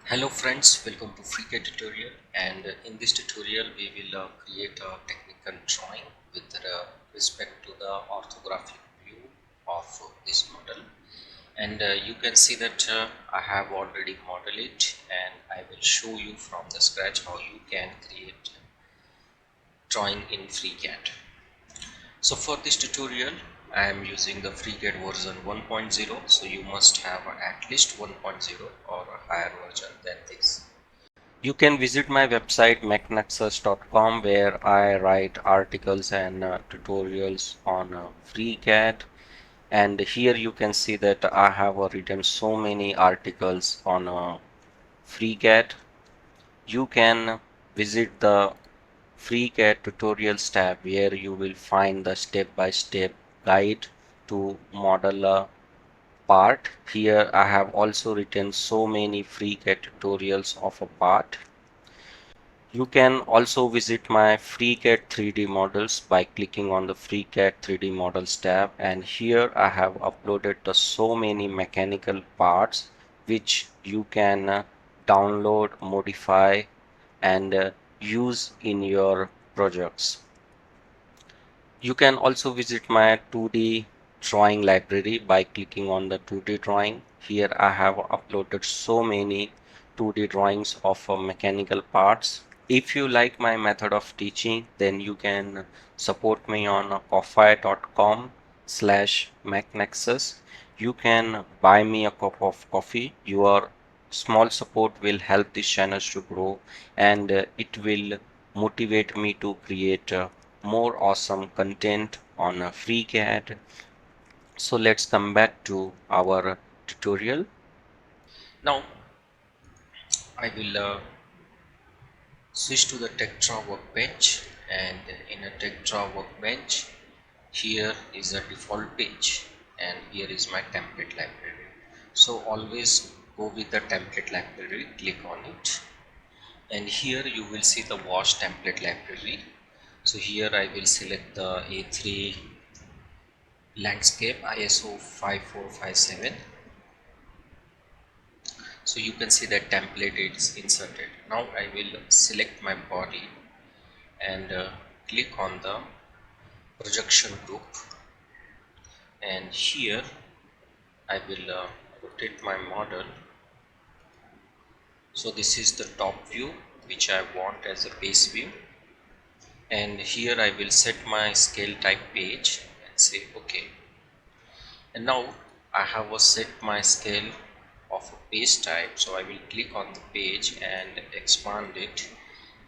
Hello friends, welcome to FreeCAD tutorial, and in this tutorial we will create a technical drawing with respect to the orthographic view of this model. And you can see that I have already modeled it, and I will show you from the scratch how you can create drawing in FreeCAD. So for this tutorial I am using the FreeCAD version 1.0, so you must have at least 1.0 or a higher version than this. You can visit my website mechnexus.com, where I write articles and tutorials on FreeCAD. And here you can see that I have written so many articles on FreeCAD. You can visit the FreeCAD tutorials tab, where you will find the step-by-step guide to model a part. Here I have also written so many FreeCAD tutorials of a part. You can also visit my FreeCAD 3D models by clicking on the FreeCAD 3D models tab, and here I have uploaded the so many mechanical parts which you can download, modify and use in your projects. You can also visit my 2D drawing library by clicking on the 2D drawing. Here I have uploaded so many 2D drawings of mechanical parts. If you like my method of teaching, then you can support me on ko-fi.com/Mechnexus. You can buy me a cup of coffee. Your small support will help this channel to grow, and it will motivate me to create more awesome content on FreeCAD. So let's come back to our tutorial. Now I will switch to the Techdraw Workbench, and in a Techdraw Workbench, here is a default page and here is my template library. So always go with the template library, click on it, and here you will see the wash template library. So here I will select the A3 landscape ISO 5457. So you can see that template is inserted. Now I will select my body and click on the projection group, and here I will rotate my model. So this is the top view which I want as a base view, and here I will set my scale type page and say OK. And now I have set my scale of a page type, so I will click on the page and expand it,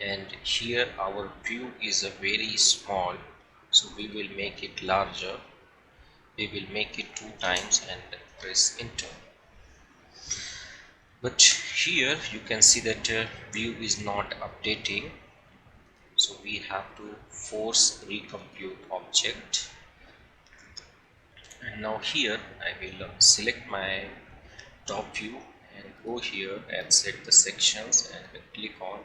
and here our view is a very small, so we will make it larger. We will make it 2 times and press enter. But here you can see that view is not updating, so we have to force recompute object. And now here I will select my top view and go here and set the sections and click on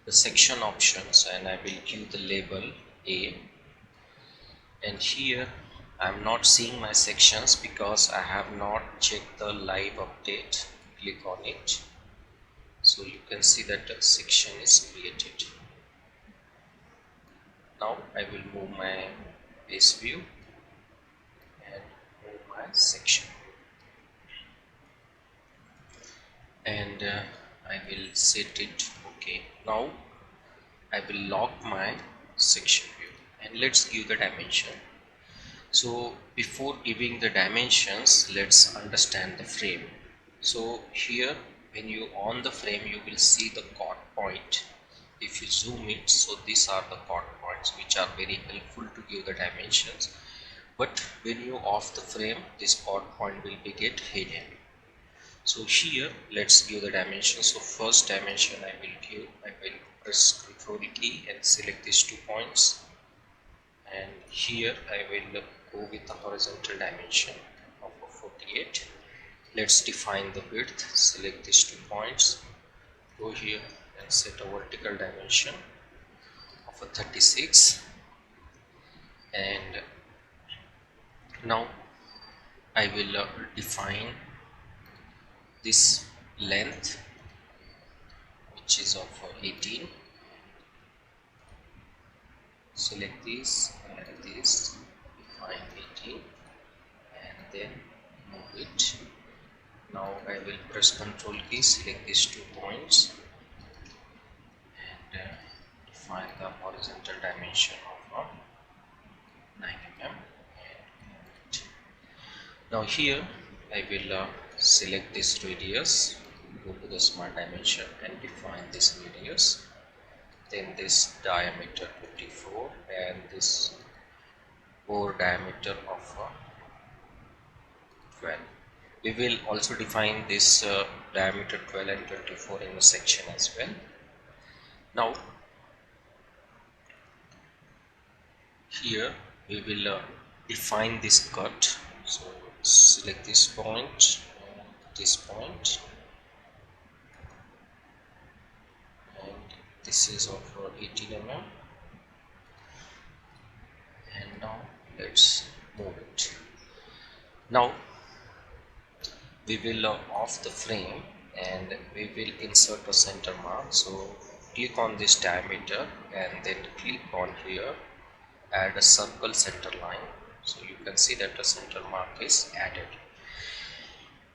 the section options, and I will give the label A. And here I'm not seeing my sections because I have not checked the live update. Click on it, so you can see that a section is created. Now I will move my base view and move my section view, and I will set it OK. Now I will lock my section view, and let's give the dimension. So before giving the dimensions, let's understand the frame. So here when you on the frame, you will see the chord point. If you zoom it, so these are the chord points which are very helpful to give the dimensions. But when you off the frame, this chord point will be get hidden. So here let's give the dimension. So first dimension I will press Ctrl key and select these 2 points, and here I will go with the horizontal dimension of 48. Let's define the width. Select these 2 points, go here and set a vertical dimension of 36, and now I will define this length which is of 18. Select this and this, define 18 and then move it. Now I will press Ctrl key, select these 2 points and define the horizontal dimension of 9 mm. Now here I will select this radius, go to the smart dimension and define this radius, then this diameter 24 and this bore diameter of 12. We will also define this diameter 12 and 24 in the section as well. Now here we will define this cut. So select this point, and this is of 18 mm, and now let's move it. Now we will off the frame and we will insert a center mark. So click on this diameter and then click on here, add a circle center line. So you can see that the center mark is added.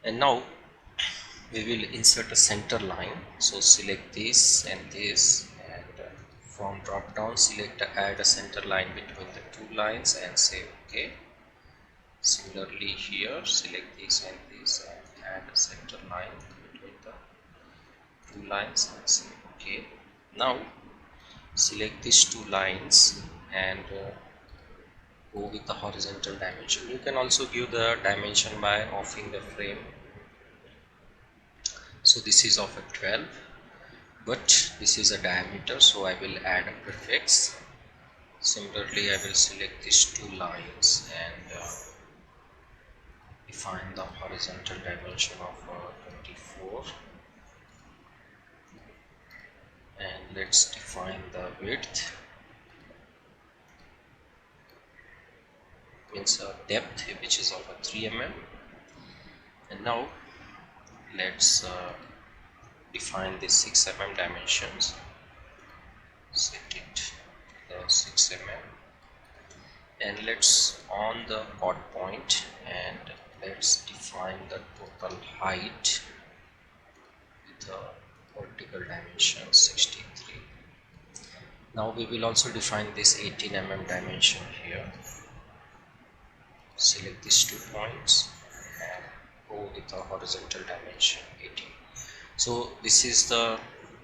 And now we will insert a center line. So select this and this, and from drop down select add a center line between the 2 lines and say OK. Similarly here select this and this and add a center line between the 2 lines and say OK. Now select these 2 lines and go with the horizontal dimension. You can also give the dimension by offing the frame. So this is of a 12, but this is a diameter, so I will add a prefix. Similarly I will select these 2 lines and define the horizontal dimension of 24, and let's define the width, means depth, which is of a 3 mm. And now let's define the 6 mm dimensions. Set it 6 mm, and let's on the chord point and let's define the total height with the vertical dimension 63. Now we will also define this 18 mm dimension here. Select these 2 points and go with the horizontal dimension 18. So this is the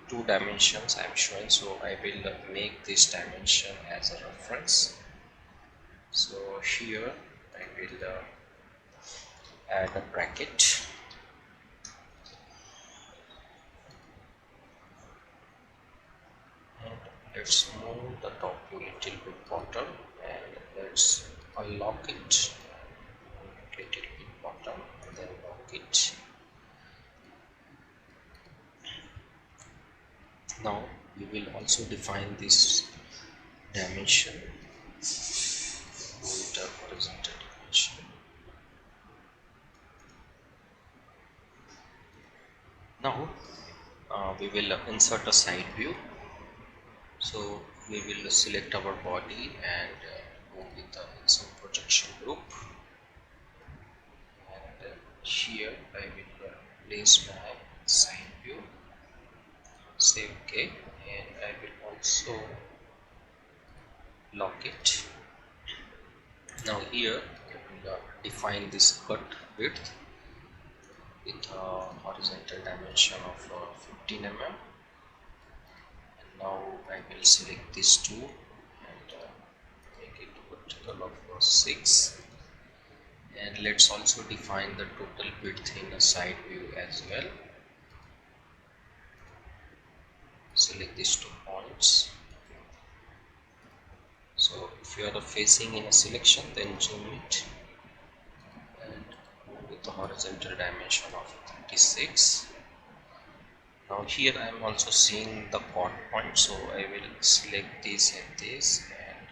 2 dimensions I am showing, so I will make this dimension as a reference. So here I will add a bracket and let's move the top a little bit bottom and let's unlock it a little bit bottom and then lock it. Now we will also define this dimension with the horizontal dimension. Now we will insert a side view. So we will select our body and go with the insert projection group, and here I will place my side view, say OK, and I will also lock it. Now here I will define this cut width with a horizontal dimension of 15 mm. Now I will select these 2 and make it vertical of 6, and let's also define the total width in a side view as well. Select these 2 points. So if you are facing in a selection, then zoom it and move with the horizontal dimension of 36. Now here I am also seeing the chord point, so I will select this and this and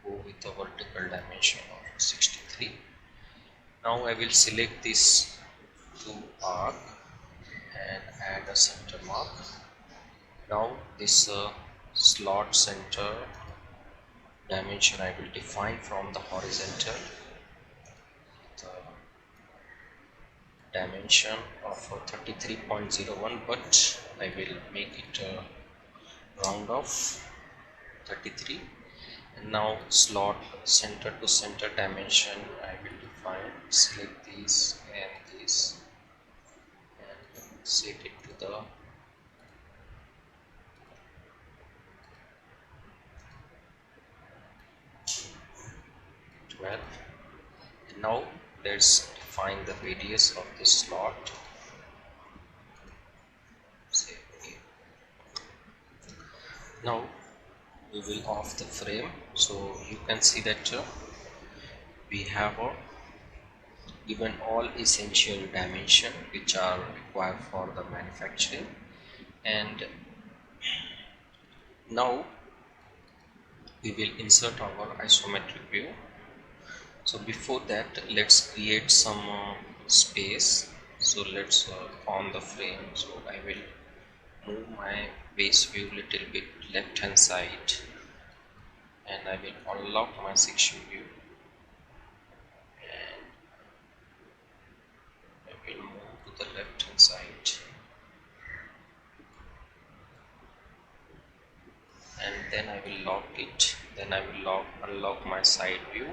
go with the vertical dimension of 63. Now I will select this 2 arc and add a center mark. this slot center dimension I will define from the horizontal, the dimension of 33.01, but I will make it round off 33. And now slot center to center dimension I will define, select this and this and set it to the 12. And now let's define the radius of this slot. Say okay. Now we will off the frame, so you can see that we have given all essential dimension which are required for the manufacturing. And now we will insert our isometric view. So before that, let's create some space. So let's on the frame, so I will move my base view little bit left hand side, and I will unlock my section view, and I will move to the left hand side, and then I will lock it. Then I will unlock my side view.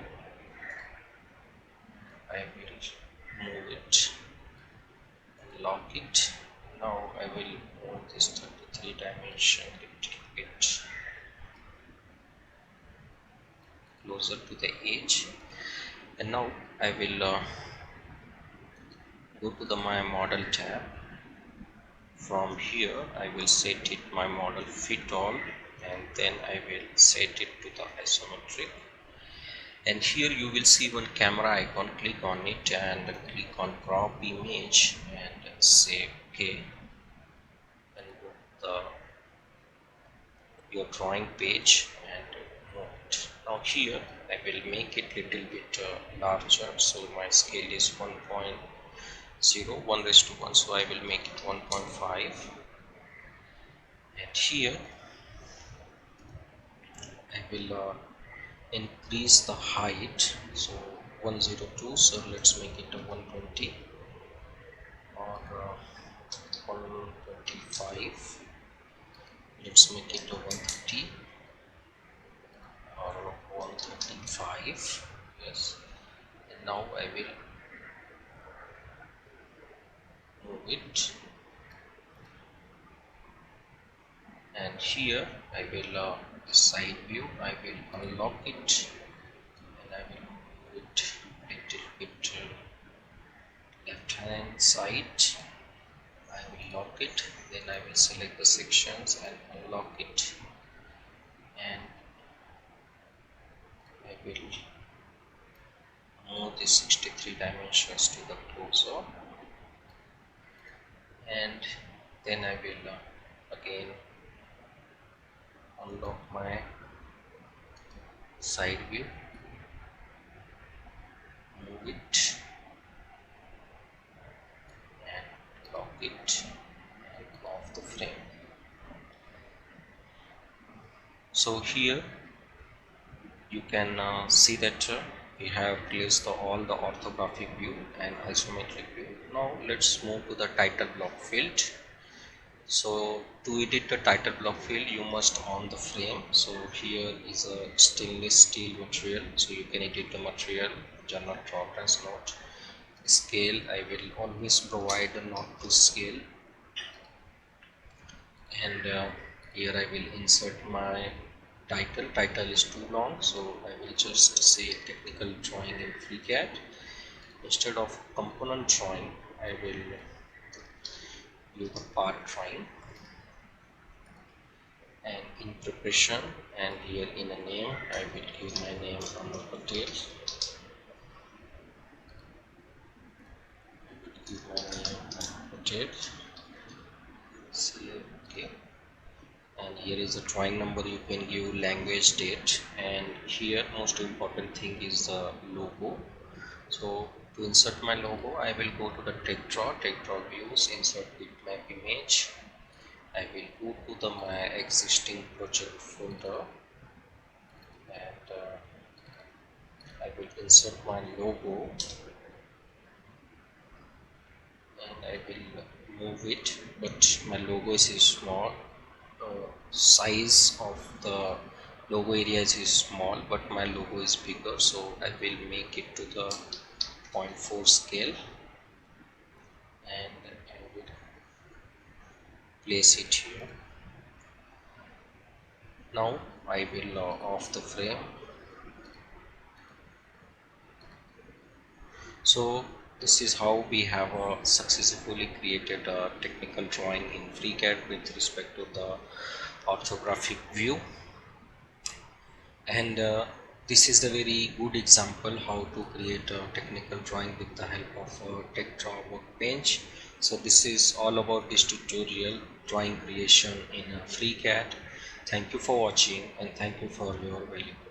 I will move it and lock it. Now I will move this 33 dimension little bit closer to the edge, and now I will go to my model tab. From here I will set it my model fit all, and then I will set it to the isometric. And here you will see one camera icon. Click on it and click on crop image and say okay, and go to your drawing page and move it. Now here I will make it little bit larger, so my scale is 1.0, 1:1, so I will make it 1.5. and here I will increase the height, so 102, so let's make it a 120 or 125. Let's make it a 130 or 135. Yes, and now I will move it, and here I will side view I will unlock it, and I will move it little bit left hand side. I will lock it, then I will select the sections and unlock it, and I will move the 63 dimensions to the closer, and then I will again unlock my side view, move it and lock it and off the frame. So here you can see that we have placed all the orthographic view and isometric view. Now let's move to the title block field. So to edit the title block field, you must on the frame. So here is a stainless steel material, so you can edit the material, general tolerance note, scale. I will always provide a not to scale, and here I will insert my title. Title is too long, so I will just say technical drawing in FreeCAD. Instead of component drawing, I will use the part drawing, and in preparation and here in a name I will give my name Amar Patel. Give my name Amar Patel. Say okay, and here is the drawing number. You can give language, date, and here most important thing is the logo. So to insert my logo, I will go to the Techdraw views, insert bitmap image, I will go to my existing project folder, and I will insert my logo, and I will move it, but my logo is small. Size of the logo areas is small, but my logo is bigger, so I will make it to the 0.4 scale, and I will place it here. Now I will off the frame. So this is how we have successfully created a technical drawing in FreeCAD with respect to the orthographic view, and this is the very good example how to create a technical drawing with the help of Techdraw Workbench. So this is all about this tutorial, drawing creation in FreeCAD. Thank you for watching, and thank you for your valuable